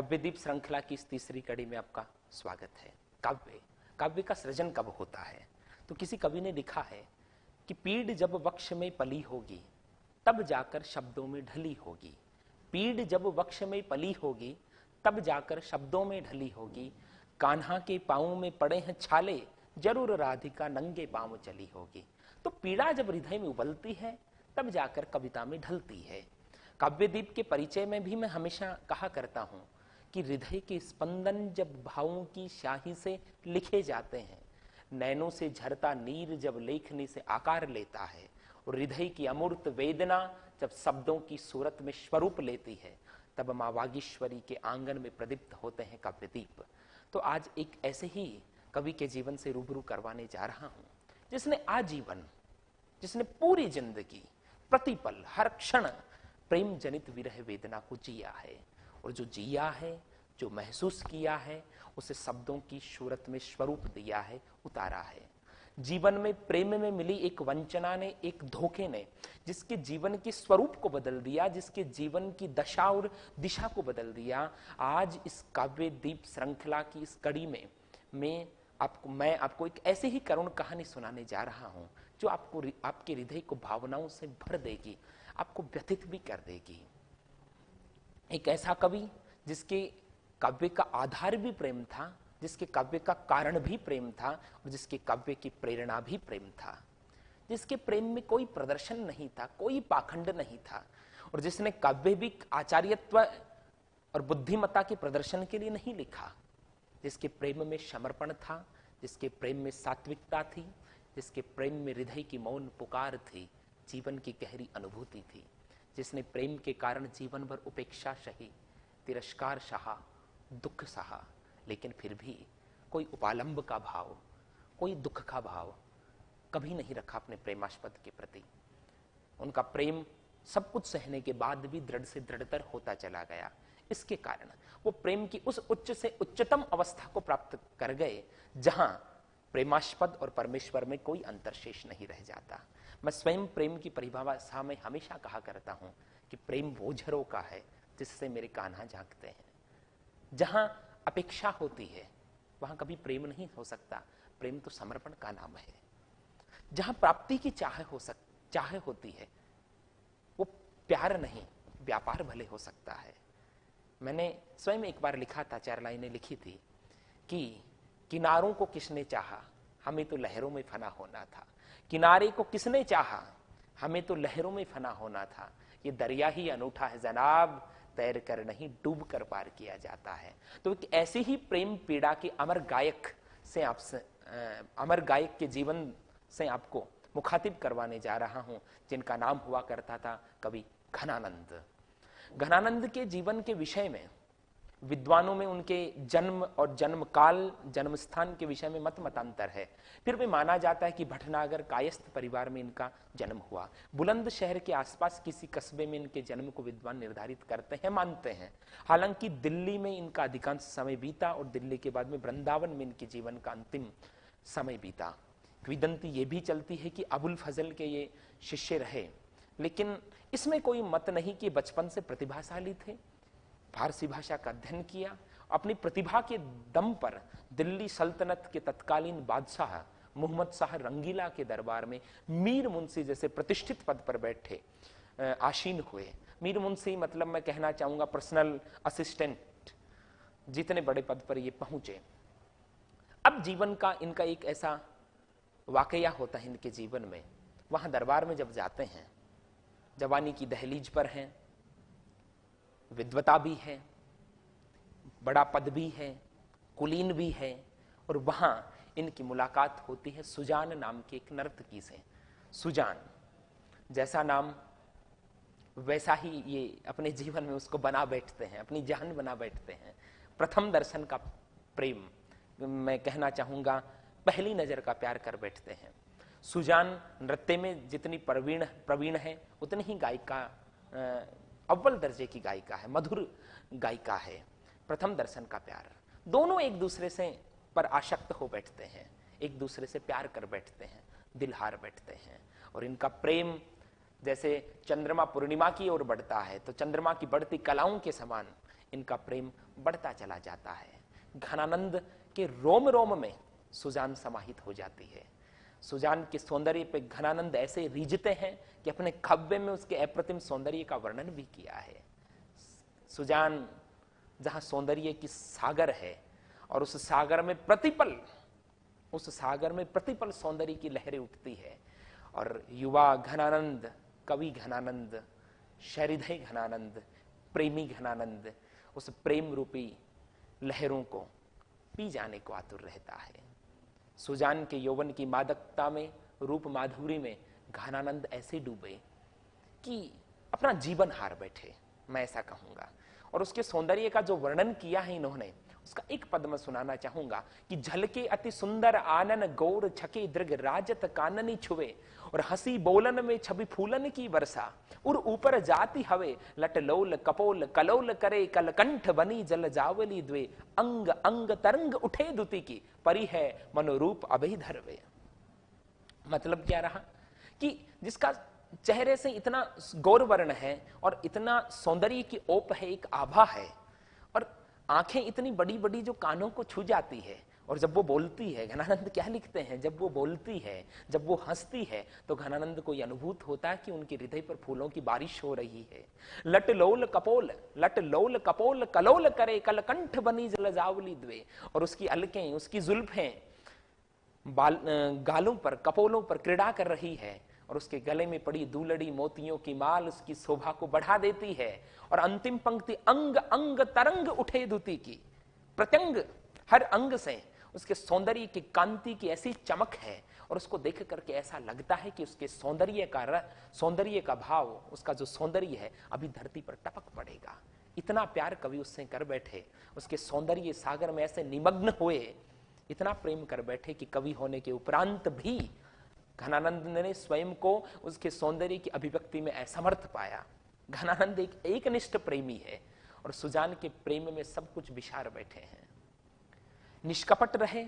काव्यदीप श्रृंखला की इस तीसरी कड़ी में आपका स्वागत है। काव्य का सृजन कब होता है? तो किसी कवि ने लिखा है कि पीड़ जब वक्ष में पली होगी तब जाकर शब्दों में ढली होगी। पीड़ जब वक्ष में पली होगी तब जाकर शब्दों में ढली होगी। कान्हा के पांव में पड़े हैं छाले, जरूर राधिका नंगे पांव चली होगी। तो पीड़ा जब हृदय में उबलती है तब जाकर कविता में ढलती है। काव्यदीप के परिचय में भी मैं हमेशा कहा करता हूं कि हृदय के स्पंदन जब भावों की स्याही से लिखे जाते हैं, नैनों से झरता नीर जब लेखनी से आकार लेता है, और हृदय की अमूर्त वेदना जब शब्दों की सूरत में स्वरूप लेती है, तब मां वागीश्वरी के आंगन में प्रदीप्त होते हैं काव्यदीप। तो आज एक ऐसे ही कवि के जीवन से रूबरू करवाने जा रहा हूं, जिसने आजीवन, जिसने पूरी जिंदगी प्रतिपल हर क्षण प्रेम जनित विरह वेदना को जिया है, और जो जिया है, जो महसूस किया है, उसे शब्दों की सूरत में स्वरूप दिया है, उतारा है। जीवन में प्रेम में मिली एक वंचना ने, एक धोखे ने जिसके जीवन के स्वरूप को बदल दिया, जिसके जीवन की दशा और दिशा को बदल दिया, आज इस काव्यदीप श्रृंखला की इस कड़ी में मैं आपको एक ऐसी ही करुण कहानी सुनाने जा रहा हूं जो आपको, आपके हृदय को भावनाओं से भर देगी, आपको व्यथित भी कर देगी। एक ऐसा कवि जिसके काव्य का आधार भी प्रेम था, जिसके काव्य का कारण भी प्रेम था, और जिसके काव्य की प्रेरणा भी प्रेम था, जिसके प्रेम में कोई प्रदर्शन नहीं था, कोई पाखंड नहीं था, और जिसने काव्य भी आचार्यत्व और बुद्धिमत्ता के प्रदर्शन के लिए नहीं लिखा, जिसके प्रेम में समर्पण था, जिसके प्रेम में सात्विकता थी, जिसके प्रेम में हृदय की मौन पुकार थी, जीवन की गहरी अनुभूति थी, जिसने प्रेम के कारण जीवन भर उपेक्षा सही, तिरस्कार सहा, दुख सहा, लेकिन फिर भी कोई उपालंब का भाव, कोई दुख का भाव कभी नहीं रखा अपने प्रेमास्पद के प्रति। उनका प्रेम सब कुछ सहने के बाद भी दृढ़ से दृढ़तर होता चला गया। इसके कारण वो प्रेम की उस उच्च से उच्चतम अवस्था को प्राप्त कर गए जहां प्रेमास्पद और परमेश्वर में कोई अंतर शेष नहीं रह जाता। मैं स्वयं प्रेम की परिभाषा में हमेशा कहा करता हूं कि प्रेम वो झरों का है जिससे मेरे कान्हा झांकते हैं। जहां अपेक्षा होती है वहां कभी प्रेम नहीं हो सकता, प्रेम तो समर्पण का नाम है। जहां प्राप्ति की चाह होती है वो प्यार नहीं, व्यापार भले हो सकता है। मैंने स्वयं एक बार लिखा था, 4 लाइनें लिखी थी कि किनारों को किसने चाहा, हमें तो लहरों में फना होना था। किनारे को किसने चाहा, हमें तो लहरों में फना होना था। ये दरिया ही अनूठा है जनाब, तैर कर नहीं डूब कर पार किया जाता है। तो एक ऐसी ही प्रेम पीड़ा के अमर गायक के जीवन से आपको मुखातिब करवाने जा रहा हूं, जिनका नाम हुआ करता था कवि घनानंद। घनानंद के जीवन के विषय में विद्वानों में उनके जन्म और जन्म काल, जन्म स्थान के विषय में मतांतर है। फिर भी माना जाता है कि भटनागर कायस्थ परिवार में इनका जन्म हुआ। बुलंद शहर के आसपास किसी कस्बे में इनके जन्म को विद्वान निर्धारित करते हैं, मानते हैं। हालांकि दिल्ली में इनका अधिकांश समय बीता और दिल्ली के बाद में वृंदावन में इनके जीवन का अंतिम समय बीता। किंवदंती ये भी चलती है कि अबुल फजल के ये शिष्य रहे, लेकिन इसमें कोई मत नहीं कि बचपन से प्रतिभाशाली थे, फारसी भाषा का अध्ययन किया, अपनी प्रतिभा के दम पर दिल्ली सल्तनत के तत्कालीन बादशाह मोहम्मद शाह रंगीला के दरबार में मीर मुंशी जैसे प्रतिष्ठित पद पर बैठे आसीन हुए। मीर मुंशी मतलब मैं कहना चाहूंगा पर्सनल असिस्टेंट, जितने बड़े पद पर ये पहुंचे। अब जीवन का इनका एक ऐसा वाकया होता है इनके जीवन में, वहां दरबार में जब जाते हैं, जवानी की दहलीज पर हैं, विद्वता भी है, बड़ा पद भी है, कुलीन भी है, और वहां इनकी मुलाकात होती है सुजान नाम की एक नर्तकी से। सुजान जैसा नाम वैसा ही ये अपने जीवन में उसको बना बैठते हैं, अपनी जान बना बैठते हैं। प्रथम दर्शन का प्रेम, मैं कहना चाहूंगा पहली नजर का प्यार कर बैठते हैं। सुजान नृत्य में जितनी प्रवीण है उतनी ही गायिका, अव्वल दर्जे की गायिका है, मधुर गायिका है। प्रथम दर्शन का प्यार, दोनों एक दूसरे से पर आसक्त हो बैठते हैं, एक दूसरे से प्यार कर बैठते हैं, दिल हार बैठते हैं। और इनका प्रेम जैसे चंद्रमा पूर्णिमा की ओर बढ़ता है, तो चंद्रमा की बढ़ती कलाओं के समान इनका प्रेम बढ़ता चला जाता है। घनानंद के रोम रोम में सुजान समाहित हो जाती है। सुजान के सौंदर्य पे घनानंद ऐसे रीझते हैं कि अपने काव्य में उसके अप्रतिम सौंदर्य का वर्णन भी किया है। सुजान जहां सौंदर्य की सागर है और उस सागर में प्रतिपल सौंदर्य की लहरें उठती है, और युवा घनानंद, कवि घनानंद, शहृदय घनानंद, प्रेमी घनानंद उस प्रेम रूपी लहरों को पी जाने को आतुर रहता है। सुजान के यौवन की मादकता में, रूप माधुरी में घनानंद ऐसे डूबे कि अपना जीवन हार बैठे, मैं ऐसा कहूंगा। और उसके सौंदर्य का जो वर्णन किया है इन्होंने, उसका एक पद मैं सुनाना चाहूंगा कि झलके अति सुंदर आनन गौर छके दृग राजत काननी छुवे, और हंसी बोलन में छवि फूलन की वर्षा, उर ऊपर जाती हवे लट लोल कपोल कलोल करे कलकंठ बनी जल जावली द्वे, अंग अंग तरंग उठे दुति की परी है मनोरूप अभय धरवे। मतलब क्या रहा कि जिसका चेहरे से इतना गौरवर्ण है और इतना सौंदर्य की ओप है, एक आभा है, और आंखें इतनी बड़ी बड़ी जो कानों को छू जाती है, और जब वो बोलती है, घनानंद क्या लिखते हैं, जब वो बोलती है, जब वो हंसती है, तो घनानंद को यह अनुभूत होता है कि उनके हृदय पर फूलों की बारिश हो रही है। लट लोल कपोल कलोल करे कलकंठ बनी जल जावली द्वे, और उसकी अलकें, उसकी जुल्फें गालों पर, कपोलों पर क्रीड़ा कर रही है, और उसके गले में पड़ी दूलड़ी मोतियों की माल उसकी शोभा को बढ़ा देती है। और अंतिम पंक्ति, अंग अंग तरंग उठे दुति की, प्रत्यंग हर अंग से उसके सौंदर्य की कांति की ऐसी चमक है, और उसको देख करके ऐसा लगता है कि उसके सौंदर्य का भाव, उसका जो सौंदर्य है अभी धरती पर टपक पड़ेगा। इतना प्यार कवि उससे कर बैठे, उसके सौंदर्य सागर में ऐसे निमग्न हुए, इतना प्रेम कर बैठे कि कवि होने के उपरांत भी घनानंद ने स्वयं को उसके सौंदर्य की अभिव्यक्ति में असमर्थ पाया। घनानंद एक एकनिष्ठ प्रेमी है, और सुजान के प्रेम में सब कुछ विशार बैठे हैं। निष्कपट रहे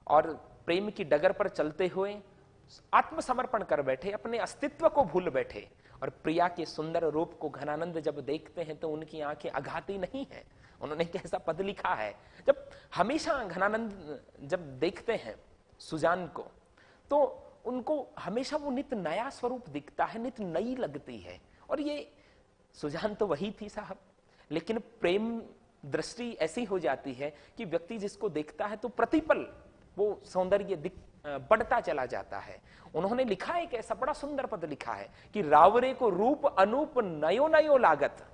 और प्रेम की डगर पर चलते हुए आत्मसमर्पण कर बैठे, अपने अस्तित्व को भूल बैठे, और प्रिया के सुंदर रूप को घनानंद जब देखते हैं तो उनकी आंखें अघाती नहीं है। उन्होंने कैसा पद लिखा है, जब हमेशा घनानंद जब देखते हैं सुजान को, तो उनको हमेशा वो नित नया स्वरूप दिखता है, नित नई लगती है। और ये सुजान तो वही थी साहब, लेकिन प्रेम दृष्टि ऐसी हो जाती है कि व्यक्ति जिसको देखता है तो प्रतिपल वो सौंदर्य बढ़ता चला जाता है। उन्होंने लिखा है, एक ऐसा बड़ा सुंदर पद लिखा है कि रावरे को रूप अनूप नयो नयो लागत,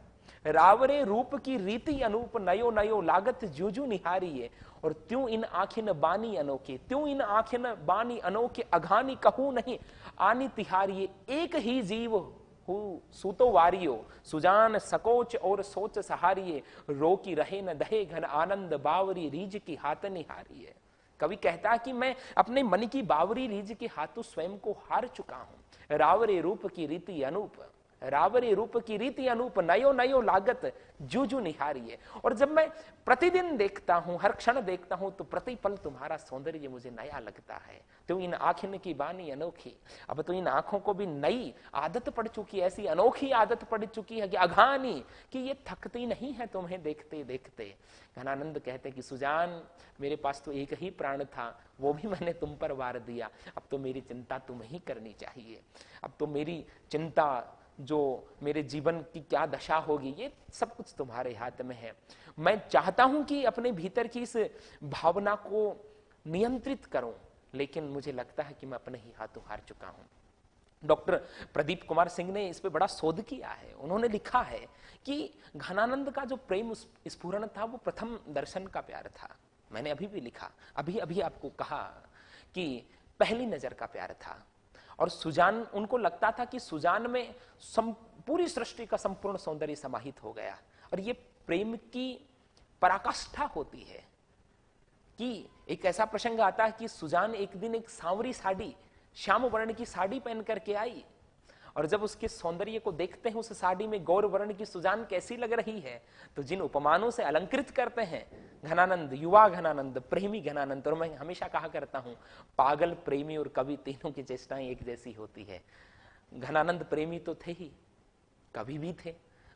रावरे रूप की रीति अनूप नयो नयो लागत जूजू निहारिये, और त्यों इन आखिन बानी अनोखे, त्यों इन आखिन बानी अनोखे अघानी कहूं नहीं आनी तिहारिये, एक ही जीव हु सूतो वारियो सुजान सकोच और सोच सहारिये, रो की रहे न दहे घन आनंद बावरी रीज की हाथ निहारिये। कवि कहता है कि मैं अपने मन की बावरी रीज के हाथों स्वयं को हार चुका हूं। रावरे रूप की रीति अनूप, रावरे रूप की रीति अनूप नयो नयो लागत जूजू निहारिये। और जब मैं प्रतिदिन देखता हूं, हर क्षण देखता हूं, तो प्रतिपल तुम्हारा सौंदर्य मुझे नया लगता है। तो इन आंखों की बानी अनोखी, अब तो इन आंखों को भी नई आदत पड़ चुकी है, ऐसी अनोखी आदत पड़ चुकी है कि अघानी, कि ये थकती नहीं है तुम्हें देखते देखते। घनानंद कहते कि सुजान, मेरे पास तो एक ही प्राण था, वो भी मैंने तुम पर वार दिया, अब तो मेरी चिंता तुम्हें ही करनी चाहिए। अब तो मेरी चिंता, जो मेरे जीवन की क्या दशा होगी, ये सब कुछ तुम्हारे हाथ में है। मैं चाहता हूं कि अपने भीतर की इस भावना को नियंत्रित करूं, लेकिन मुझे लगता है कि मैं अपने ही हाथों हार चुका हूं। डॉक्टर प्रदीप कुमार सिंह ने इस पे बड़ा शोध किया है। उन्होंने लिखा है कि घनानंद का जो प्रेम स्फुरण था वो प्रथम दर्शन का प्यार था। मैंने अभी भी लिखा, अभी अभी आपको कहा कि पहली नजर का प्यार था। और सुजान, उनको लगता था कि सुजान में पूरी सृष्टि का संपूर्ण सौंदर्य समाहित हो गया। और ये प्रेम की पराकाष्ठा होती है कि एक ऐसा प्रसंग आता है कि सुजान एक दिन एक सांवरी साड़ी, श्याम वर्ण की साड़ी पहन करके आई, और जब उसके सौंदर्य को देखते हैं, उस साड़ी में गौर वर्ण की सुजान कैसी लग रही है, तो जिन उपमानों से अलंकृत करते हैं घनानंद, युवा घनानंद, प्रेमी घनानंद, और मैं हमेशा कहा करता हूं पागल, प्रेमी और कवि तीनों की चेष्टाएं एक जैसी होती है। घनानंद प्रेमी तो थे ही, कवि भी थे,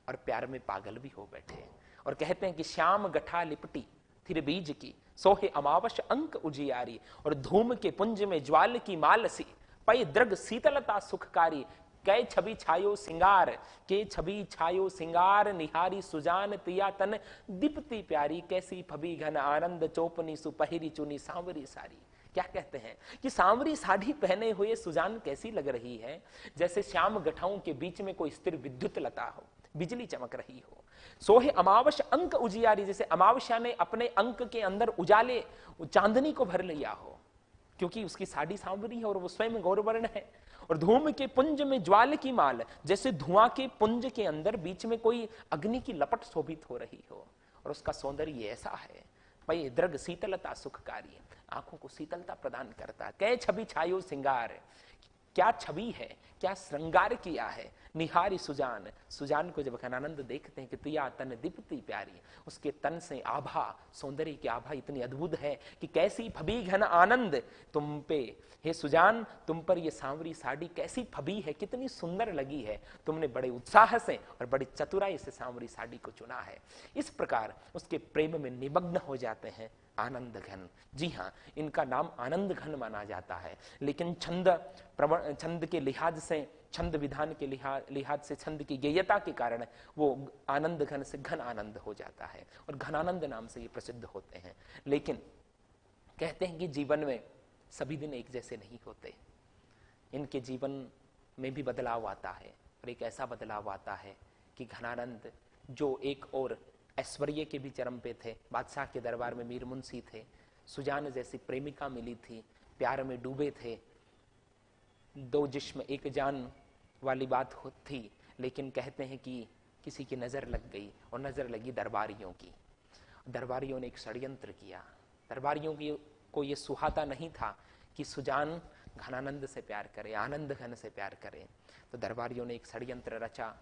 और प्यार में पागल भी हो बैठे। और कहते हैं कि श्याम गठा लिपटी थिर बीज की, सोहे अमावश अंक उजियारी, और धूम के पुंज में ज्वाल की मालसी, पय द्रग शीतलता सुखकारी, कै छवि छायो सिंगार, के छवि छायो सिंगार, निहारी सुजान तिया तन दीप्ति प्यारी, कैसी फबी घन आनंद चोपनी सुपहिरी चुनी सांवरी सारी। क्या कहते हैं कि सांवरी साड़ी पहने हुए सुजान कैसी लग रही है, जैसे श्याम गठाओं के बीच में कोई स्थिर विद्युत लता हो, बिजली चमक रही हो। सोहे अमावश अंक उजियारी, जैसे अमावस्या ने अपने अंक के अंदर उजाले चांदनी को भर लिया हो, क्योंकि उसकी साड़ी सांवरी है और वो स्वयं गौरवर्ण है। और धूम के पुंज में ज्वाल की माल, जैसे धुआं के पुंज के अंदर बीच में कोई अग्नि की लपट शोभित हो रही हो, और उसका सौंदर्य ऐसा है, भाई द्रग शीतलता सुखकारी, आंखों को शीतलता प्रदान करता। कै छवि छायो सिंगार, क्या छवि है, क्या श्रृंगार किया है। निहारी सुजान, सुजान को जब घनानंद देखते हैं कि तिया तन दीप्ति प्यारी, उसके तन से आभा, सौंदर्य की आभा इतनी अद्भुत है कि कैसी फबी घन आनंद तुम पे, हे सुजान तुम पर ये सांवरी साड़ी कैसी फबी है, कितनी सुंदर लगी है, तुमने बड़े उत्साह से और बड़ी चतुराई से सांवरी साड़ी को चुना है। इस प्रकार उसके प्रेम में निमग्न हो जाते हैं आनंद घन। जी हाँ, इनका नाम आनंद घन माना जाता है, लेकिन छंद के लिहाज से, छंद विधान के लिहाज से, छंद की गेयता के कारण वो आनंद घन से घन आनंद हो जाता है, और घनानंद नाम से ये प्रसिद्ध होते हैं। लेकिन कहते हैं कि जीवन में सभी दिन एक जैसे नहीं होते, इनके जीवन में भी बदलाव आता है, और एक ऐसा बदलाव आता है कि घनानंद जो एक और ऐश्वर्य के भी चरम पे थे, बादशाह के दरबार में मीर मुंशी थे, सुजान जैसी प्रेमिका मिली थी, प्यार में डूबे थे, दो जिस्म एक जान वाली बात थी, लेकिन कहते हैं कि किसी की नजर लग गई, और नजर लगी दरबारियों की। दरबारियों ने एक षड्यंत्र किया, दरबारियों को यह सुहाता नहीं था कि सुजान घनानंद से प्यार करे, आनंद घन से प्यार करे। तो दरबारियों ने एक षड्यंत्र रचा।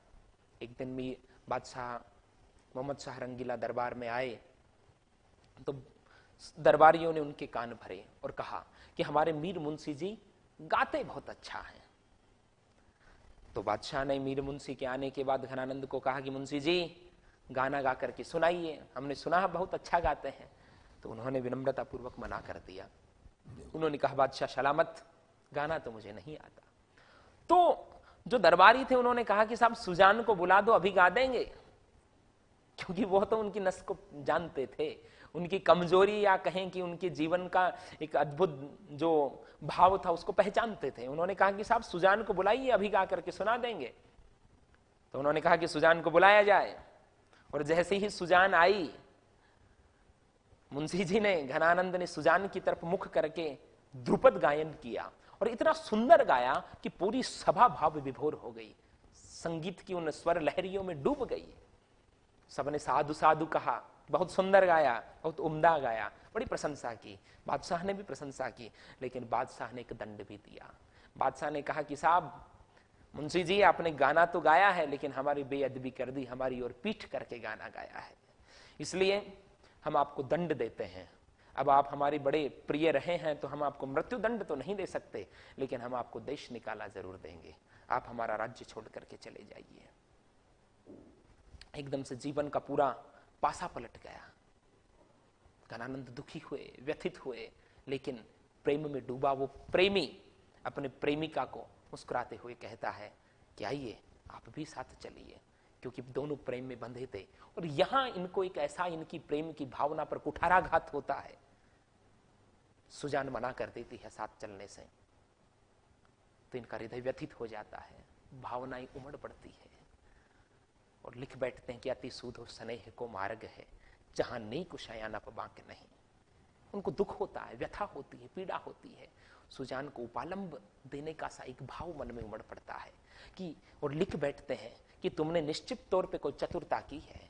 एक दिन में बादशाह मोहम्मद शाह रंगीला दरबार में आए, तो दरबारियों ने उनके कान भरे और कहा कि हमारे मीर मुंशी जी गाते बहुत अच्छा हैं। तो बादशाह ने मीर मुंशी के आने के बाद घनानंद को कहा कि मुंशी जी गाना गा करके सुनाइए, हमने सुना बहुत अच्छा गाते हैं। तो उन्होंने विनम्रता पूर्वक मना कर दिया। उन्होंने कहा बादशाह सलामत, गाना तो मुझे नहीं आता। तो जो दरबारी थे उन्होंने कहा कि साहब सुजान को बुला दो, अभी गा देंगे, क्योंकि वो तो उनकी नस को जानते थे, उनकी कमजोरी या कहें कि उनके जीवन का एक अद्भुत जो भाव था उसको पहचानते थे। उन्होंने कहा कि साहब सुजान को बुलाइए, अभी गा करके सुना देंगे। तो उन्होंने कहा कि सुजान को बुलाया जाए, और जैसे ही सुजान आई, मुंशी जी ने, घनानंद ने सुजान की तरफ मुख करके ध्रुपद गायन किया, और इतना सुंदर गाया कि पूरी सभा भाव विभोर हो गई, संगीत की उन स्वर लहरियों में डूब गई। सबने साधु साधु कहा, बहुत सुंदर गाया, बहुत उम्दा गाया, बड़ी प्रशंसा की। बादशाह ने भी प्रशंसा की, लेकिन बादशाह ने एक दंड भी दिया। बादशाह ने कहा कि साहब मुंशी जी आपने गाना तो गाया है, लेकिन हमारी बेअदबी कर दी, हमारी ओर पीठ करके गाना गाया है, इसलिए हम आपको दंड देते हैं। अब आप हमारे बड़े प्रिय रहे हैं तो हम आपको मृत्यु दंड तो नहीं दे सकते, लेकिन हम आपको देश निकाला जरूर देंगे, आप हमारा राज्य छोड़ करके चले जाइए। एकदम से जीवन का पूरा पासा पलट गया। घनानंद दुखी हुए, व्यथित हुए, लेकिन प्रेम में डूबा वो प्रेमी अपने प्रेमिका को मुस्कुराते हुए कहता है कि आइए आप भी साथ चलिए, क्योंकि दोनों प्रेम में बंधे थे। और यहां इनको एक ऐसा, इनकी प्रेम की भावना पर कुठाराघात होता है। सुजान मना कर देती है साथ चलने से, तो इनका हृदय व्यथित हो जाता है, भावनाएं उमड़ पड़ती है, और लिख बैठते हैं कि अति सूधो स्नेह को मार्ग है, जहां नहीं कुशयानप बांक नहीं। उनको दुख होता है, व्यथा होती है, पीड़ा होती है। सुजान को उपालंब देने का सा एक भाव मन में उमड़ पड़ता है कि, और लिख बैठते हैं कि तुमने निश्चित तौर पे कोई चतुरता की है,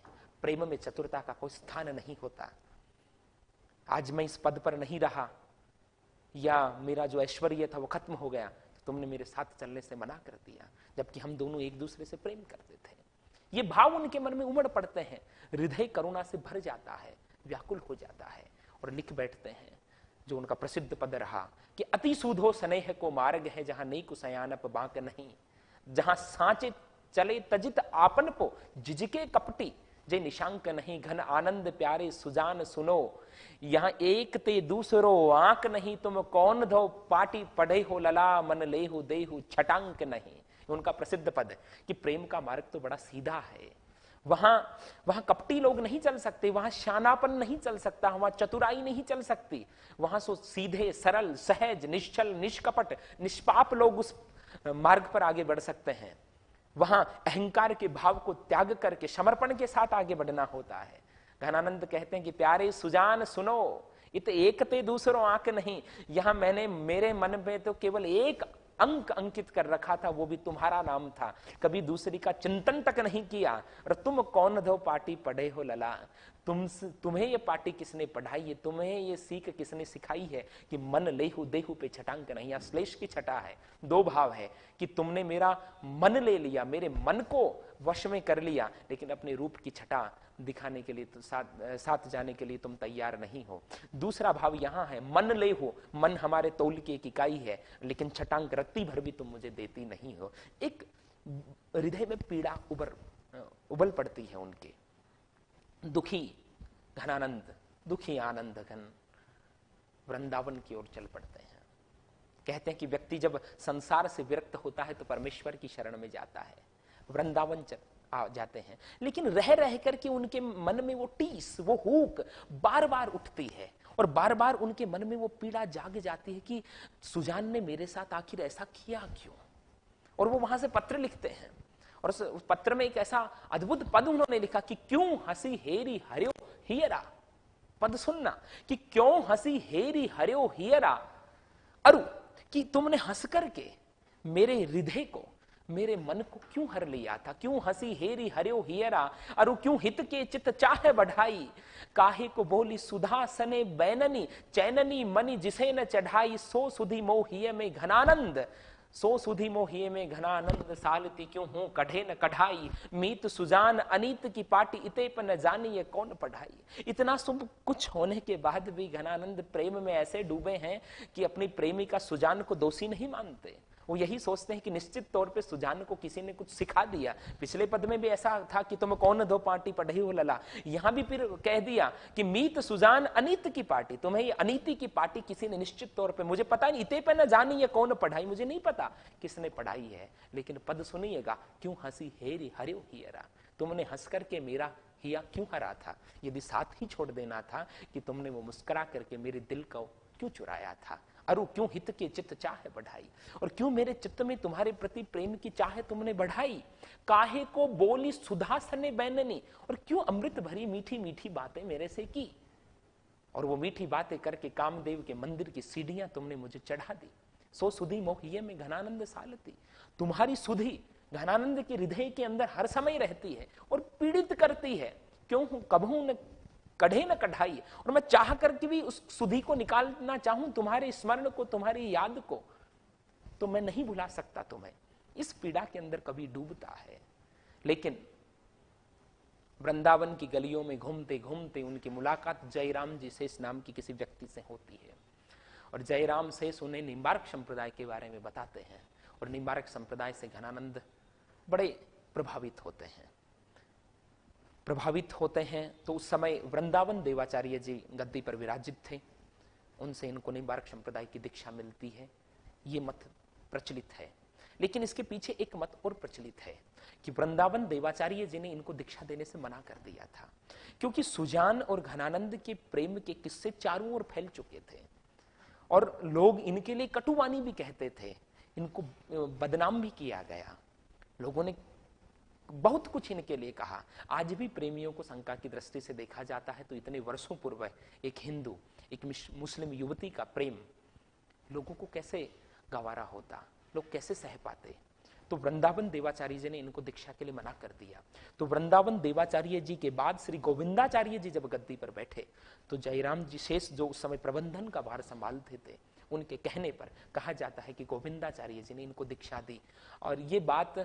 प्रेम में चतुरता का कोई स्थान नहीं होता। आज मैं इस पद पर नहीं रहा, या मेरा जो ऐश्वर्य था वो खत्म हो गया, तो तुमने मेरे साथ चलने से मना कर दिया, जबकि हम दोनों एक दूसरे से प्रेम करते थे। ये भाव उनके मन में उमड़ पड़ते हैं, हृदय करुणा से भर जाता है, व्याकुल हो जाता है, और लिख बैठते हैं जो उनका प्रसिद्ध पद रहा कि अति सूधो स्नेह को मार्ग है, जहां नहीं कुशयानप बांक नहीं, जहां सांचे चले तजित आपन को जिजके कपटी, जे निशांक नहीं घन आनंद प्यारे सुजान सुनो, यहाँ एक ते दूसरो आंक नहीं, तुम कौन धो पाटी पढ़े हो लला, मन लेहु देहु छटांक नहीं। उनका प्रसिद्ध पद है कि प्रेम का मार्ग तो बड़ा सीधा है, वहां कपटी लोग नहीं चल सकते, वहां शानापन नहीं चल सकता, वहां चतुराई नहीं चल सकती, वहां सो सीधे सरल सहज निश्चल निष्कपट निष्पाप लोग उस मार्ग पर आगे बढ़ सकते हैं। वहां अहंकार के भाव को त्याग करके समर्पण के साथ आगे बढ़ना होता है। घनानंद कहते हैं कि प्यारे सुजान सुनो, इत एक ते दूसरों आंक नहीं, यहां मैंने मेरे मन में तो केवल एक अंक अंकित कर रखा था, वो भी तुम्हारा नाम था, कभी दूसरी का चिंतन तक नहीं किया। और तुम कौन धो पाटी पढ़े हो लला, तुम्हें ये पाटी किसने पढ़ाई है, तुम्हें ये सीख किसने सिखाई है कि मन लेहु देहु पे छटांक नहीं। या श्लेष की छटा है, दो भाव है कि तुमने मेरा मन ले लिया, मेरे मन को वश में कर लिया, लेकिन अपने रूप की छटा दिखाने के लिए तो साथ जाने के लिए तुम तैयार नहीं हो। दूसरा भाव यहां है मन ले हो, मन हमारे तौल की एक इकाई है, लेकिन छटांक रत्ती भर भी तुम मुझे देती नहीं हो। एक हृदय में पीड़ा उबल पड़ती है उनके। दुखी घनानंद, दुखी आनंद घन वृंदावन की ओर चल पड़ते हैं। कहते हैं कि व्यक्ति जब संसार से विरक्त होता है तो परमेश्वर की शरण में जाता है, वृंदावन आ जाते हैं, लेकिन रह रह करके उनके मन में वो टीस, वो हुक बार बार उठती है, और बार बार उनके मन में वो पीड़ा जाग जाती है कि सुजान ने मेरे साथ आखिर ऐसा किया क्यों। और वो वहां से पत्र लिखते हैं, और उस पत्र में एक ऐसा अद्भुत पद उन्होंने लिखा कि क्यों हंसी हेरी हरियो हियरा। पद सुनना कि क्यों हंसी हेरी हरियो हियरा, अरु कि तुमने हंस करके मेरे हृदय को, मेरे मन को क्यों हर लिया था। क्यों हंसी हेरी हरियो हियरा, अरु क्यों हित के चित चाहे बढ़ाई, काहे को बोली सुधा सने बैननी, चैननी मनी जिसे न चढ़ाई, सो सुधी मोहिए में घनानंद, सो सुधी मोहिए में घनानंद, सालती क्यों हूं कढ़े न कढ़ाई, मीत सुजान अनीत की पाटी इते पर न जानी ये कौन पढ़ाई। इतना सब कुछ होने के बाद भी घनानंद प्रेम में ऐसे डूबे हैं कि अपनी प्रेमिका सुजान को दोषी नहीं मानते। वो यही सोचते हैं कि निश्चित तौर पे सुजान को किसी ने कुछ सिखा दिया। पिछले पद में भी ऐसा था कि तुम कौन दो पार्टी पढ़ी हो लला, यहां भी फिर कह दिया कि मीत सुजान अनीत की पार्टी, तुम्हें ये अनीति की पार्टी किसी ने निश्चित तौर पे, मुझे पता नहीं इते पे न जानी ये कौन पढ़ाई, मुझे नहीं पता किसने पढ़ाई है, लेकिन पद सुनिएगा, क्यों हंसी हेरी हरियो हियरा, तुमने हंस करके मेरा हिया क्यों हरा था। यदि साथ ही छोड़ देना था कि तुमने वो मुस्कुरा करके मेरे दिल को क्यों चुराया था। अरु क्यों हित के चित्त चाहे बढ़ाई, और क्यों मेरे चित्त में तुम्हारे प्रति प्रेम की चाहे तुमने बढ़ाई। काहे को बोली सुधा सने बैननी, और क्यों अमृत भरी मीठी मीठी बातें मेरे से की, और वो मीठी बातें करके कामदेव के मंदिर की सीढ़ियां तुमने मुझे चढ़ा दी। सो सुधी मोहिए में घनानंद सालती, तुम्हारी सुधी घनानंद के हृदय के अंदर हर समय रहती है और पीड़ित करती है। क्यों कबहू न कढ़े न कढ़ाई, और मैं चाह करके भी उस सुधी को निकालना चाहूं, तुम्हारे स्मरण को, तुम्हारी याद को, तो मैं नहीं भुला सकता तुम्हें। इस पीड़ा के अंदर कभी डूबता है। लेकिन वृंदावन की गलियों में घूमते घूमते उनकी मुलाकात जयराम जी शेष नाम की किसी व्यक्ति से होती है, और जयराम शेष उन्हें निम्बार्क संप्रदाय के बारे में बताते हैं, और निम्बार्क संप्रदाय से घनानंद बड़े प्रभावित होते हैं। तो उस समय वृंदावन देवाचार्य जी गद्दी पर विराजित थे, उनसे इनको निम्बार्क संप्रदाय की दीक्षा मिलती है। ये मत प्रचलित है, लेकिन इसके पीछे एक मत और प्रचलित है कि वृंदावन देवाचार्य जी ने इनको दीक्षा देने से मना कर दिया था, क्योंकि सुजान और घनानंद के प्रेम के किस्से चारों ओर फैल चुके थे, और लोग इनके लिए कटुवाणी भी कहते थे, इनको बदनाम भी किया गया, लोगों ने बहुत कुछ इनके लिए कहा। आज भी प्रेमियों को शंका की दृष्टि से देखा जाता है, तो इतने वर्षों पूर्व एक हिंदू, एक मुस्लिम युवती का प्रेम लोगों को कैसे गवारा होता, लोग कैसे सह पाते। तो वृंदावन देवाचार्य जी ने इनको दीक्षा के लिए मना कर दिया। तो वृंदावन देवाचार्य जी के बाद श्री गोविंदाचार्य जी जब गद्दी पर बैठे, तो जयराम जी शेष जो उस समय प्रबंधन का भार संभालते थे, उनके कहने पर कहा जाता है कि गोविंदाचार्य जी ने इनको दीक्षा दी। और ये बात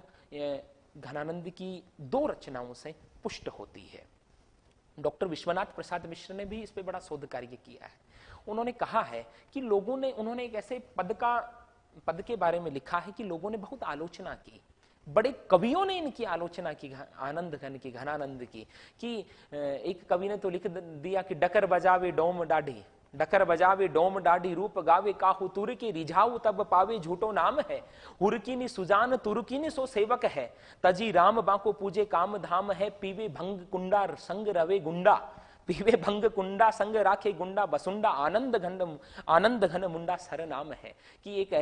घनानंद की 2 रचनाओं से पुष्ट होती है। डॉक्टर विश्वनाथ प्रसाद मिश्र ने भी इस पे बड़ा शोध कार्य किया है। उन्होंने कहा है कि उन्होंने एक ऐसे पद के बारे में लिखा है कि लोगों ने बहुत आलोचना की, बड़े कवियों ने इनकी आलोचना की, आनंद घन की, घनानंद की, कि एक कवि ने तो लिख दिया कि डकर बजावे डोम डाढ़ी, डकर बजावे डोम डाढ़ी, रूप गावे काहू तुर के, रिझाऊ तब पावे झूठो नाम है, हुरकीनी सुजान तुर्कीनी सो सेवक है, तजी राम बाको पूजे काम धाम है, पीवे भंग कुंडा संग रवे गुंडा, पीवे भंग कुंडा संग राखे गुंडा बसुंडा, आनंद घन मुंडा सर नाम है। कि एक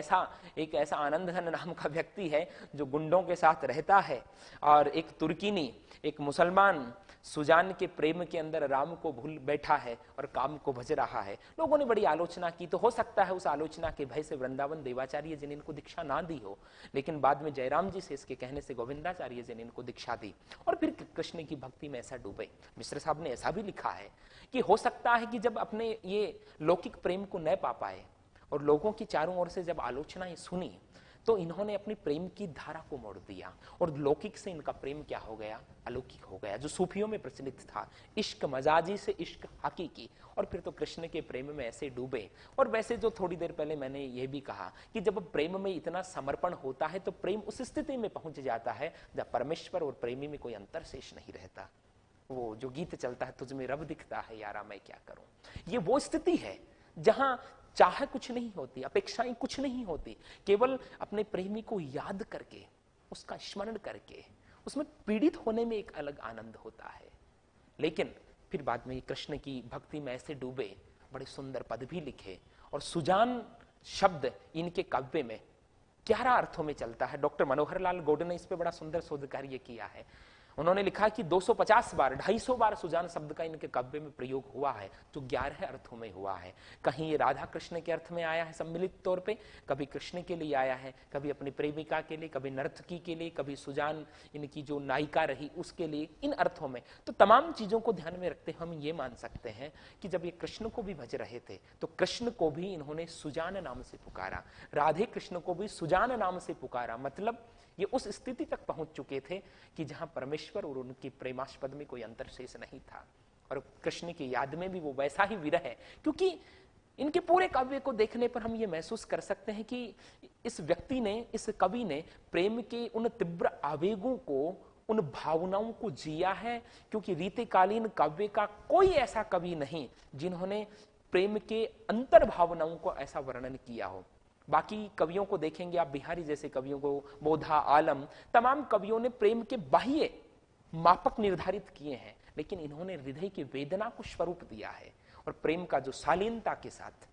ऐसा आनंद घन नाम का व्यक्ति है जो गुंडों के साथ रहता है, और एक तुर्कीनी, एक मुसलमान सुजान के प्रेम के अंदर राम को भूल बैठा है और काम को भज रहा है। लोगों ने बड़ी आलोचना की, तो हो सकता है उस आलोचना के भय से वृंदावन देवाचार्य जी ने इनको दीक्षा ना दी हो, लेकिन बाद में जयराम जी से इसके कहने से गोविंदाचार्य जी ने इनको दीक्षा दी और फिर कृष्ण की भक्ति में ऐसा डूबे। मिश्र साहब ने ऐसा भी लिखा है कि हो सकता है कि जब अपने ये लौकिक प्रेम को न पा पाए और लोगों की चारों ओर से जब आलोचनाएं सुनी, तो इन्होंने अपनी प्रेम की धारा को मोड़ दिया और लौकिक से इनका प्रेम क्या हो गया, अलौकिक हो गया, जो सूफियों में प्रचलित था, इश्क मजाजी से इश्क हकीकी। और फिर तो कृष्ण के प्रेम में ऐसे डूबे। और वैसे जो थोड़ी देर पहले मैंने ये भी कहा कि जब प्रेम में इतना समर्पण होता है तो प्रेम उस स्थिति में पहुंच जाता है जब परमेश्वर और प्रेमी में कोई अंतर शेष नहीं रहता। वो जो गीत चलता है, तुझ में रब दिखता है यारा मैं क्या करूं, ये वो स्थिति है जहां चाह कुछ नहीं होती, अपेक्षाएं कुछ नहीं होती, केवल अपने प्रेमी को याद करके, उसका स्मरण करके उसमें पीड़ित होने में एक अलग आनंद होता है। लेकिन फिर बाद में कृष्ण की भक्ति में ऐसे डूबे, बड़े सुंदर पद भी लिखे। और सुजान शब्द इनके काव्य में 11 अर्थों में चलता है। डॉक्टर मनोहर लाल गौड़ ने इस पे बड़ा सुंदर शोध कार्य किया है। उन्होंने लिखा कि 250 बार, 250 बार सुजान शब्द का इनके काव्य में प्रयोग हुआ है, जो 11 अर्थों में हुआ है। कहीं ये राधा कृष्ण के अर्थ में आया है सम्मिलित तौर पे, कभी कृष्ण के लिए आया है, कभी अपनी प्रेमिका के लिए, कभी नर्तकी के लिए, कभी सुजान इनकी जो नायिका रही उसके लिए, इन अर्थों में। तो तमाम चीजों को ध्यान में रखते हम ये मान सकते हैं कि जब ये कृष्ण को भी भज रहे थे तो कृष्ण को भी इन्होंने सुजान नाम से पुकारा, राधे कृष्ण को भी सुजान नाम से पुकारा। मतलब ये उस स्थिति तक पहुंच चुके थे कि जहां परमेश्वर और उनकी प्रेमास्पद में कोई अंतर शेष नहीं था। और कृष्ण की याद में भी वो वैसा ही विरह है, क्योंकि इनके पूरे काव्य को देखने पर हम ये महसूस कर सकते हैं कि इस व्यक्ति ने, इस कवि ने प्रेम के उन तीव्र आवेगों को, उन भावनाओं को जिया है। क्योंकि रीतिकालीन काव्य का कोई ऐसा कवि नहीं जिन्होंने प्रेम के अंतर भावनाओं को ऐसा वर्णन किया हो। बाकी कवियों को देखेंगे आप, बिहारी जैसे कवियों को, बोधा, आलम, तमाम कवियों ने प्रेम के बाह्य मापक निर्धारित किए हैं, लेकिन इन्होंने हृदय की वेदना को स्वरूप दिया है। और प्रेम का जो शालीनता के साथ,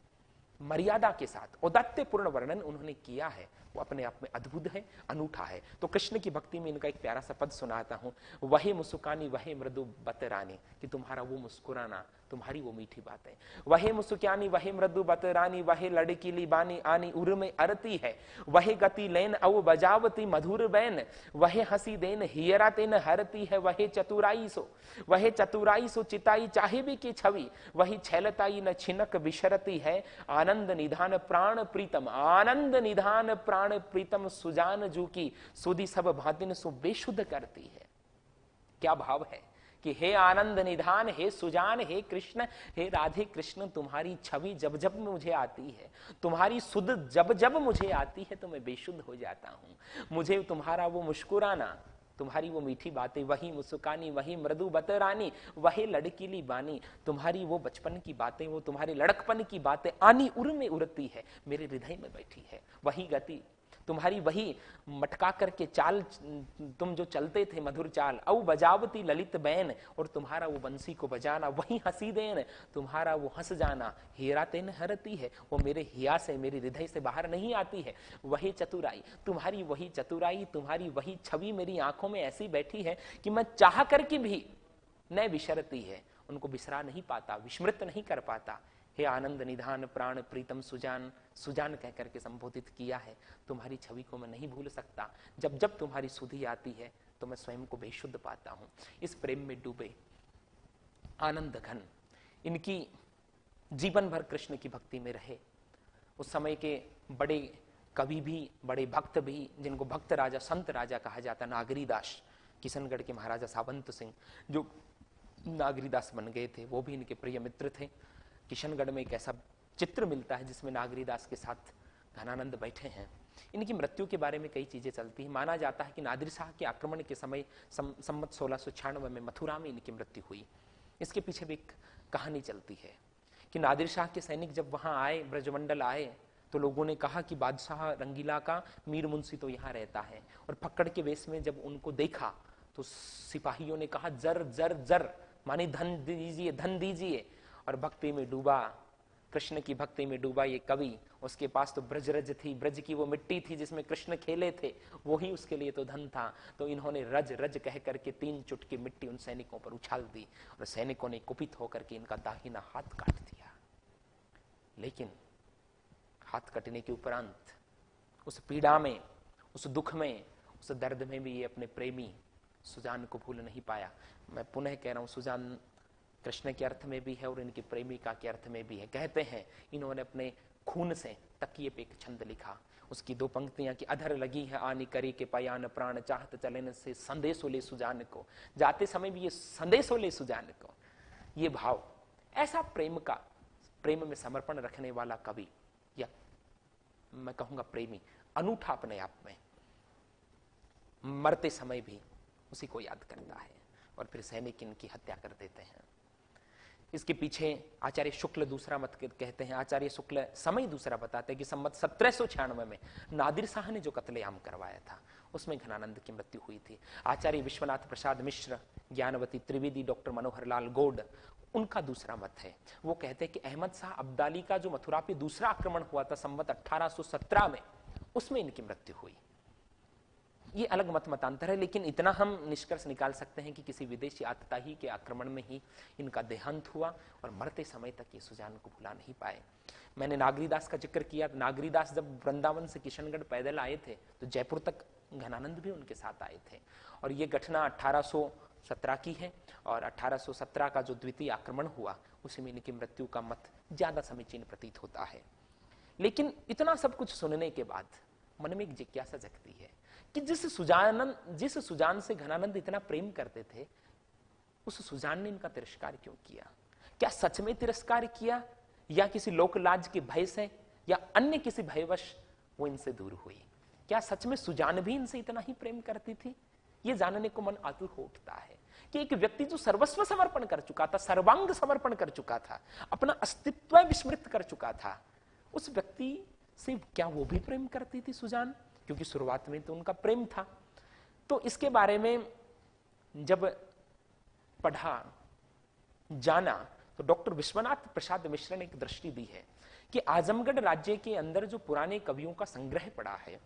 मर्यादा के साथ औदात्यपूर्ण वर्णन उन्होंने किया है, वो अपने आप में अद्भुत है, अनूठा है। तो कृष्ण की भक्ति में इनका एक प्यारा सा पद सुनाता हूं। वहे मुस्कानी वहे मृदु बतरानी, कि तुम्हारा वो मुस्कुराना, तुम्हारी वो मीठी बातें। वहे मुस्कानी वहे मृदु बतरानी, वहे लड़कीली बानी आनी उर में अरती है, वहे गति लेन औ बजावती मधुर बैन, वहे हंसी देन हियरा तेन हरती है, वहे चतुराई सो चिताई चाहे भी की छवि, वही छैलताई न छिनक विशरती है, आनंद निधान प्राण प्रीतम, आनंद निधान प्राण प्रीतम सुजान जू की सुधि सब भातिन सो बेशुद्ध करती है। क्या भाव है कि हे आनंद निधान, हे सुजान, हे कृष्ण, हे राधे कृष्ण, तुम्हारी छवि जब जब मुझे आती है, तुम्हारी सुध जब जब मुझे आती है तो मैं बेशुद्ध हो जाता हूं। मुझे तुम्हारा वो मुस्कुराना, तुम्हारी वो मीठी बातें, वही मुस्कानी वही मृदु बतरानी, वही लड़कीली बानी, तुम्हारी वो बचपन की बातें, वो तुम्हारे लड़कपन की बातें आनी उर में उड़ती है, मेरे हृदय में बैठी है। वही गति, तुम्हारी वही मटका करके चाल, तुम जो चलते थे मधुर चाल, औ बजावती ललित बैन, और तुम्हारा वो बंसी को बजाना, वही हंसी देन, तुम्हारा वो हंस जाना, हीरा तेन हरती है, वो मेरे हिया से, मेरे हृदय से बाहर नहीं आती है। वही चतुराई, तुम्हारी वही चतुराई, तुम्हारी वही छवि मेरी आंखों में ऐसी बैठी है कि मैं चाह करके भी न विसरती है, उनको बिसरा नहीं पाता, विस्मृत नहीं कर पाता। हे आनंद निधान प्राण प्रीतम सुजान, सुजान कहकर के संबोधित किया है। तुम्हारी छवि को मैं नहीं भूल सकता, जब जब तुम्हारी सुधि आती है तो मैं स्वयं को बेशुद्ध पाता हूं। इस प्रेम में डूबे आनंद घन, इनकी जीवन भर कृष्ण की भक्ति में रहे। उस समय के बड़े कवि भी, बड़े भक्त भी, जिनको भक्त राजा, संत राजा कहा जाता, नागरीदास, किशनगढ़ के महाराजा सावंत सिंह जो नागरीदास बन गए थे, वो भी इनके प्रिय मित्र थे। किशनगढ़ में एक ऐसा चित्र मिलता है जिसमें नागरीदास के साथ घनानंद बैठे हैं इनकी मृत्यु के बारे में कई चीजें चलती हैं। माना जाता है कि नादिर शाह के आक्रमण के समय संवत 1696 में मथुरा में इनकी मृत्यु हुई। इसके पीछे भी एक कहानी चलती है कि नादिर शाह के सैनिक जब वहां आए, ब्रजमंडल आए, तो लोगों ने कहा कि बादशाह रंगीला का मीर मुंशी तो यहाँ रहता है। और फक्कड़ के वेश में जब उनको देखा तो सिपाहियों ने कहा जर जर जर, मानी धन दीजिए, धन दीजिए। और भक्ति में डूबा, कृष्ण की भक्ति में डूबा ये कवि, उसके पास तो ब्रजरज थी, ब्रज की वो मिट्टी थी जिसमें कृष्ण खेले थे, वो ही उसके लिए तो धन था। तो इन्होंने रज रज कह करके 3 चुटकी मिट्टी उन सैनिकों पर उछाल दी और सैनिकों ने कुपित होकर के इनका दाहिना हाथ काट दिया। लेकिन हाथ कटने के उपरांत उस पीड़ा में, उस दुख में, उस दर्द में भी ये अपने प्रेमी सुजान को भूल नहीं पाया। मैं पुनः कह रहा हूं, सुजान कृष्ण के अर्थ में भी है और इनकी प्रेमिका के अर्थ में भी है। कहते हैं इन्होंने अपने खून से तकिए पे एक छंद लिखा, उसकी 2 पंक्तियां कि अधर लगी है आनी करी के पयान प्राण चाहत चलन से संदेशो ले सुजान को। जाते समय भी ये संदेशो ले सुजान को, ये भाव, ऐसा प्रेम में समर्पण रखने वाला कवि, या मैं कहूंगा प्रेमी, अनूठा अपने आप में, मरते समय भी उसी को याद करता है और फिर सैनिक इनकी हत्या कर देते हैं। इसके पीछे आचार्य शुक्ल दूसरा मत कहते हैं। आचार्य शुक्ल समय दूसरा बताते हैं कि संवत 1796 में नादिर शाह ने जो कत्लेआम करवाया था उसमें घनानंद की मृत्यु हुई थी। आचार्य विश्वनाथ प्रसाद मिश्र, ज्ञानवती त्रिवेदी, डॉक्टर मनोहर लाल गौड़, उनका दूसरा मत है। वो कहते हैं कि अहमद शाह अब्दाली का जो मथुरा पे दूसरा आक्रमण हुआ था संवत 1817 में, उसमें इनकी मृत्यु हुई। ये अलग मतांतर है, लेकिन इतना हम निष्कर्ष निकाल सकते हैं कि किसी विदेशी आतताई के आक्रमण में ही इनका देहांत हुआ और मरते समय तक ये सुजान को भुला नहीं पाए। मैंने नागरीदास का जिक्र किया। नागरीदास जब वृंदावन से किशनगढ़ पैदल आए थे तो जयपुर तक घनानंद भी उनके साथ आए थे। और ये घटना 1817 की है और 1817 का जो द्वितीय आक्रमण हुआ उसी में इनकी मृत्यु का मत ज्यादा समीचीन प्रतीत होता है। लेकिन इतना सब कुछ सुनने के बाद मन में एक जिज्ञासा जगती है कि जिस सुजान से घनानंद इतना प्रेम करते थे, उस सुजान ने इनका तिरस्कार क्यों किया? क्या सच में तिरस्कार किया या किसी लोकलाज के भय से या अन्य किसी भयवश वो इनसे दूर हुई? क्या सच में सुजान भी इनसे इतना ही प्रेम करती थी? ये जानने को मन आतुर हो उठता है कि एक व्यक्ति जो सर्वस्व समर्पण कर चुका था, सर्वांग समर्पण कर चुका था, अपना अस्तित्व विस्मृत कर चुका था, उस व्यक्ति से क्या वो भी प्रेम करती थी सुजान? क्योंकि शुरुआत में तो उनका प्रेम था। तो इसके बारे में जब पढ़ा, जाना, तो डॉक्टर विश्वनाथ प्रसाद मिश्र ने एक दृष्टि दी है कि आजमगढ़ राज्य के अंदर जो पुराने कवियों का संग्रह पड़ा है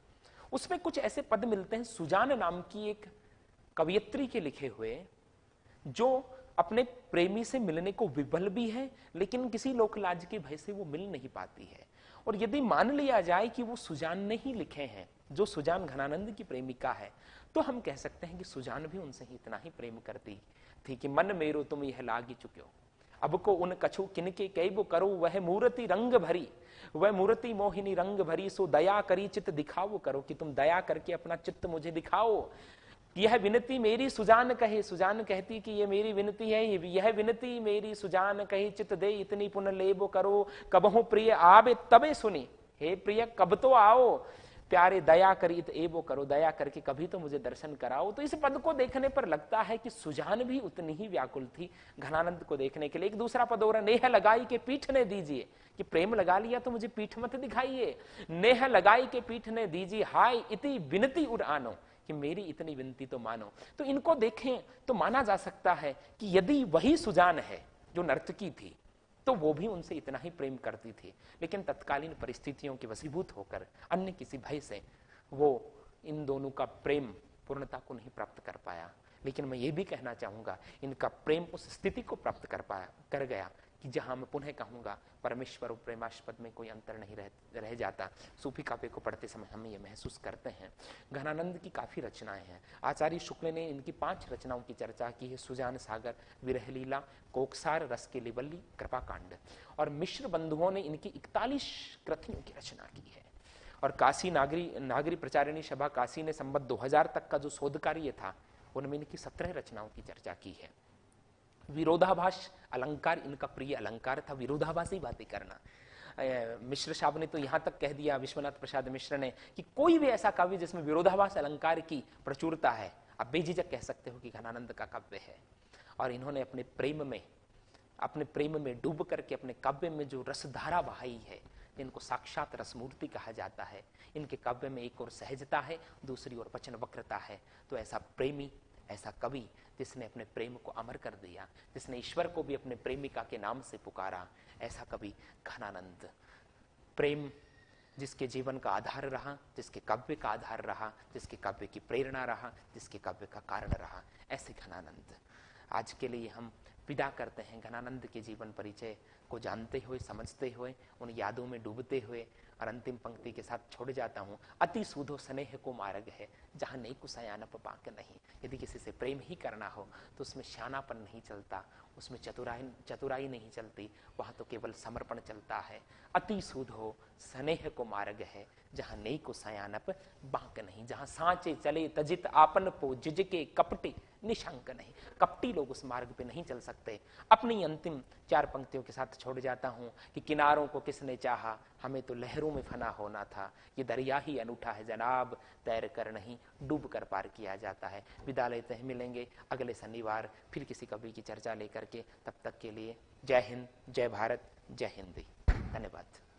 उसमें कुछ ऐसे पद मिलते हैं सुजान नाम की एक कवयित्री के लिखे हुए, जो अपने प्रेमी से मिलने को विफल भी है लेकिन किसी लोकलाज के भय से वो मिल नहीं पाती है। और यदि मान लिया जाए कि वो सुजान ने ही लिखे हैं, जो सुजान घनानंद की प्रेमिका है, तो हम कह सकते हैं कि सुजान भी उनसे ही इतना ही प्रेम करती थी कि मन मेरो तुम यह लागी चुक्यो, अब को उन कछु किनके कैबो करो, वह मूर्ति रंग भरी, वह मूर्ति मोहिनी रंग भरी, सो दया करी चित्त दिखाओ करो, कि तुम दया करके अपना चित्त मुझे दिखाओ। यह विनती मेरी सुजान कहे, सुजान कहती कि ये मेरी विनती है, यह विनती मेरी सुजान कहे, चित्त दे इतनी पुन लेबो करो, कबहु प्रिय आवे तबे सुनी, हे प्रिय कब तो आओ, प्यारे दया करी एबो करो, दया करके कभी तो मुझे दर्शन कराओ। तो इस पद को देखने पर लगता है कि सुजान भी उतनी ही व्याकुल थी घनानंद को देखने के लिए। एक दूसरा पद और, नेह लगाई के पीठ ने दीजिए, कि प्रेम लगा लिया तो मुझे पीठ मत दिखाइए, नेह लगाई के पीठ ने दीजिए, हाय इति विनती उड़ आनो, कि मेरी इतनी विनती तो मानो। तो इनको देखें तो माना जा सकता है कि यदि वही सुजान है जो नर्तकी थी तो वो भी उनसे इतना ही प्रेम करती थी, लेकिन तत्कालीन परिस्थितियों के वशीभूत होकर अन्य किसी भय से वो इन दोनों का प्रेम पूर्णता को नहीं प्राप्त कर पाया। लेकिन मैं ये भी कहना चाहूंगा, इनका प्रेम उस स्थिति को प्राप्त कर गया कि जहां मैं पुनः कहूंगा परमेश्वर और प्रेमास्पद में कोई अंतर नहीं रह जाता। सूफी काव्य को पढ़ते समय हम ये महसूस करते हैं। घनानंद की काफी रचनाएं हैं। आचार्य शुक्ल ने इनकी 5 रचनाओं की चर्चा की है, सुजान सागर, विरह लीला, कोकसार, रस के लिवल्ली, कृपाकांड। और मिश्र बंधुओं ने इनकी 41 कृतियों की रचना की है। और काशी नागरी प्रचारिणी सभा काशी ने संवत 2000 तक का जो शोध कार्य था उनमें इनकी 17 रचनाओं की चर्चा की है। विरोधाभास अलंकार इनका प्रिय अलंकार था, विरोधाभासी बातें करना। मिश्र साहब ने तो यहां तक कह दिया, विश्वनाथ प्रसाद मिश्र ने, कि कोई भी ऐसा काव्य जिसमें विरोधाभास अलंकार की प्रचुरता है, आप बेझिझक कह सकते हो कि घनानंद का काव्य है। और इन्होंने अपने प्रेम में डूब करके अपने काव्य में जो रसधारा बहाई है, इनको साक्षात रसमूर्ति कहा जाता है। इनके काव्य में एक ओर सहजता है, दूसरी ओर वचन वक्रता है। तो ऐसा प्रेमी, ऐसा कवि जिसने अपने प्रेम को अमर कर दिया, जिसने ईश्वर को भी अपने प्रेमिका के नाम से पुकारा, ऐसा कवि घनानंद। प्रेम जिसके जीवन का आधार रहा, जिसके काव्य का आधार रहा, जिसके काव्य की प्रेरणा रहा, जिसके काव्य का कारण रहा, ऐसे घनानंद। आज के लिए हम विदा करते हैं घनानंद के जीवन परिचय को जानते हुए, समझते हुए, उन यादों में डूबते हुए। और अंतिम पंक्ति के साथ छोड़ जाता हूं, अति सूधो स्नेह को मार्ग है, जहां नहीं कुसयानप बांक नहीं। यदि किसी से प्रेम ही करना हो तो उसमें श्यानापन नहीं चलता, उसमें चतुराई नहीं चलती, वहां तो केवल समर्पण चलता है। अति सूधो स्नेह को मार्ग है, जहां नहीं कुसयानप बांक नहीं। जहां सांचे चले तजित आपन पो जिज के कपटी निशंक नहीं। कपटी लोग उस मार्ग पे नहीं चल सकते। अपनी अंतिम 4 पंक्तियों के साथ छोड़ जाता हूं कि किनारों को किसने चाहा, हमें तो लहरों में फना होना था। ये दरिया ही अनूठा है जनाब, तैर कर नहीं डूब कर पार किया जाता है। विदा लेते हैं, मिलेंगे अगले शनिवार फिर किसी कवि की चर्चा लेकर के। तब तक के लिए जय हिंद, जय भारत, जय हिंदी। धन्यवाद।